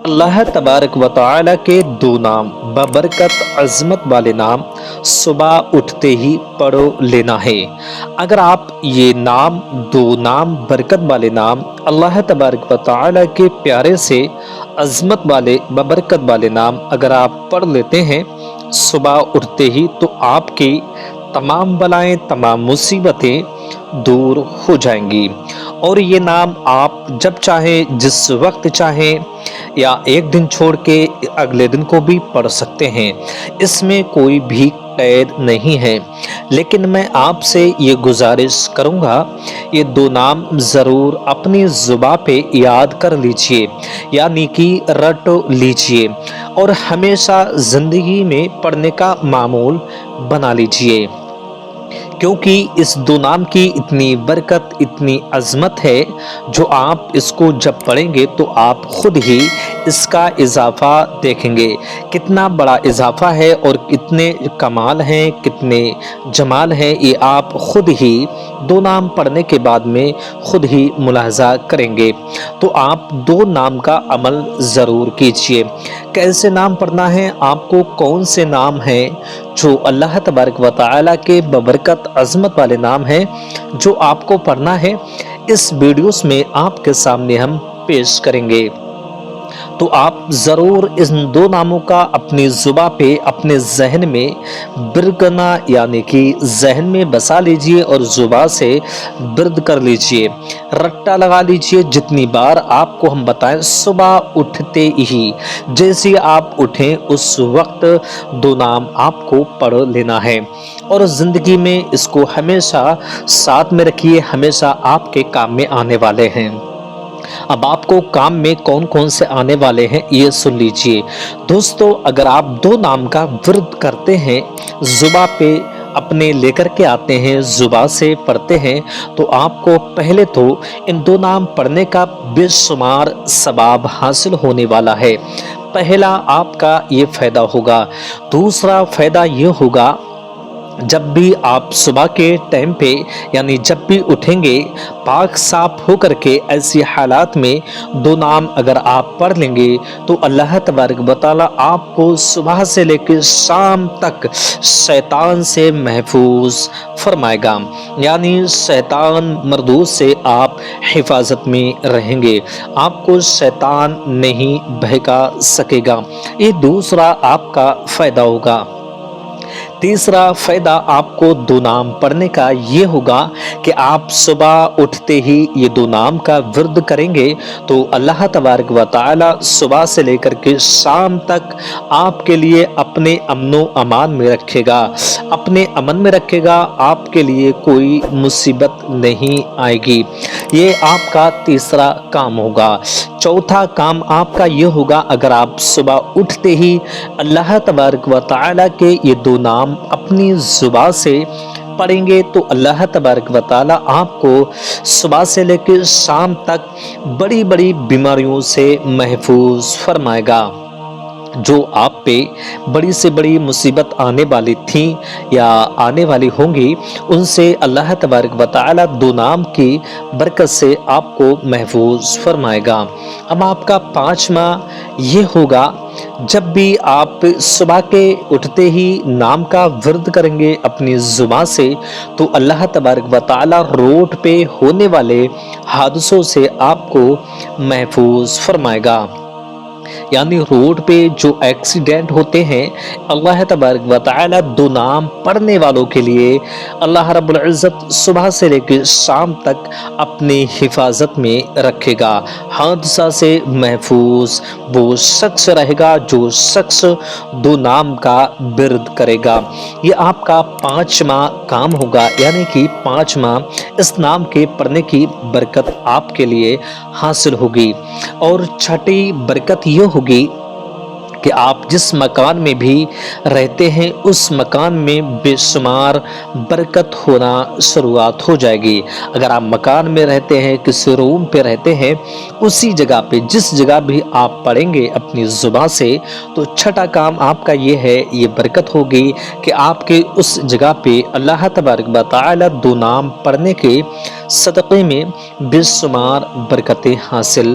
اللہ تبارک و تعالی کے دو نام ببرکت عظمت والے نام صبح اٹھتے ہی پڑھ لینا ہے۔ اگر آپ یہ دو نام برکت والے نام اللہ تبارک و تعالی کے پیارے سے عظمت والے ببرکت والے نام اگر آپ پڑھ لیتے ہیں صبح اٹھتے ہی، تو آپ کی تمام بلائیں تمام مصیبتیں دور ہو جائیں گی۔ اور یہ نام آپ جب چاہیں جس وقت چاہیں یا ایک دن چھوڑ کے اگلے دن کو بھی پڑھ سکتے ہیں، اس میں کوئی بھی قید نہیں ہے۔ لیکن میں آپ سے یہ گزارش کروں گا، یہ دو نام ضرور اپنی زبان پہ یاد کر لیجئے، یعنی کہ رٹ لیجئے اور ہمیشہ زندگی میں پڑھنے کا معمول بنا لیجئے، کیونکہ اس دو نام کی اتنی برکت اتنی عظمت ہے، جو آپ اس کو جب پڑھیں گے تو آپ خود ہی اس کا اضافہ دیکھیں گے، کتنا بڑا اضافہ ہے اور کتنے کمال ہیں کتنے جمال ہیں، یہ آپ خود ہی دو نام پڑھنے کے بعد میں خود ہی ملاحظہ کریں گے۔ تو آپ دو نام کا عمل ضرور کیجئے۔ کیسے نام پڑھنا ہے، آپ کو کون سے نام ہیں جو اللہ تبارک و تعالی کے ببرکت عظمت والے نام ہیں جو آپ کو پڑھنا ہے، اس ویڈیوز میں آپ کے سامنے ہم پیش کریں گے۔ تو آپ ضرور ان دو ناموں کا اپنی زبان پہ اپنے ذہن میں برگنا یعنی کہ ذہن میں بسا لیجئے اور زبان سے برد کر لیجئے، رٹا لگا لیجئے۔ جتنی بار آپ کو ہم بتائیں، صبح اٹھتے ہی جیسے آپ اٹھیں اس وقت دو نام آپ کو پڑھ لینا ہے، اور زندگی میں اس کو ہمیشہ ساتھ میں رکھیے، ہمیشہ آپ کے کام میں آنے والے ہیں۔ اب آپ کو کام میں کون کون سے آنے والے ہیں یہ سن لیجئے۔ دوستو، اگر آپ دو نام کا ورد کرتے ہیں، زبان پہ اپنے لے کر کے آتے ہیں، زبان سے پڑھتے ہیں، تو آپ کو پہلے تو ان دو نام پڑھنے کا بے شمار ثواب حاصل ہونے والا ہے۔ پہلا آپ کا یہ فائدہ ہوگا۔ دوسرا فائدہ یہ ہوگا، جب بھی آپ صبح کے ٹائم پہ یعنی جب بھی اٹھیں گے، پاک صاف ہو کر کے ایسی حالات میں دو نام اگر آپ پڑھ لیں گے تو اللہ تبارک و تعالی آپ کو صبح سے لے کے شام تک شیطان سے محفوظ فرمائے گا، یعنی شیطان مردود سے آپ حفاظت میں رہیں گے، آپ کو شیطان نہیں بہکا سکے گا۔ یہ دوسرا آپ کا فائدہ ہوگا۔ تیسرا فائدہ آپ کو دو نام پڑھنے کا یہ ہوگا کہ آپ صبح اٹھتے ہی یہ دو نام کا ورد کریں گے تو اللہ تبارک و تعالی صبح سے لے کر کے شام تک آپ کے لیے اپنے امن و امان میں رکھے گا، اپنے امن میں رکھے گا، آپ کے لیے کوئی مصیبت نہیں آئے گی۔ یہ آپ کا تیسرا کام ہوگا۔ چوتھا کام آپ کا یہ ہوگا، اگر آپ صبح اٹھتے ہی اللہ تبارک و تعالی کے یہ دو نام اپنی زبان سے پڑھیں گے تو اللہ تبارک و تعالی آپ کو صبح سے لے کے شام تک بڑی بڑی بیماریوں سے محفوظ فرمائے گا۔ جو آپ پہ بڑی سے بڑی مصیبت آنے والی تھیں یا آنے والی ہوں گی، ان سے اللہ تبارک و تعالی دو نام کی برکت سے آپ کو محفوظ فرمائے گا۔ اب آپ کا پانچواں یہ ہوگا، جب بھی آپ صبح کے اٹھتے ہی نام کا ورد کریں گے اپنی زبان سے تو اللہ تبارک و تعالی روڈ پہ ہونے والے حادثوں سے آپ کو محفوظ فرمائے گا، یعنی روڈ پہ جو ایکسیڈنٹ ہوتے ہیں، اللہ تبارک و تعالی دو نام پڑھنے والوں کے لیے اللہ رب العزت صبح سے لے کے شام تک اپنی حفاظت میں رکھے گا، حادثہ سے محفوظ وہ شخص رہے گا جو شخص دو نام کا ورد کرے گا۔ یہ آپ کا پانچواں کام ہوگا، یعنی کہ پانچواں اس نام کے پڑھنے کی برکت آپ کے لیے حاصل ہوگی۔ اور چھٹی برکت یہ ہوگی کہ آپ جس مکان میں بھی رہتے ہیں اس مکان میں بے شمار برکت ہونا شروعات ہو جائے گی۔ اگر آپ مکان میں رہتے ہیں، کسی روم پہ رہتے ہیں، اسی جگہ پہ جس جگہ بھی آپ پڑھیں گے اپنی زبان سے تو چھٹا کام آپ کا یہ ہے، یہ برکت ہوگی کہ آپ کے اس جگہ پہ اللہ تبارک و تعالی دو نام پڑھنے کے صدقے میں بے شمار برکتیں حاصل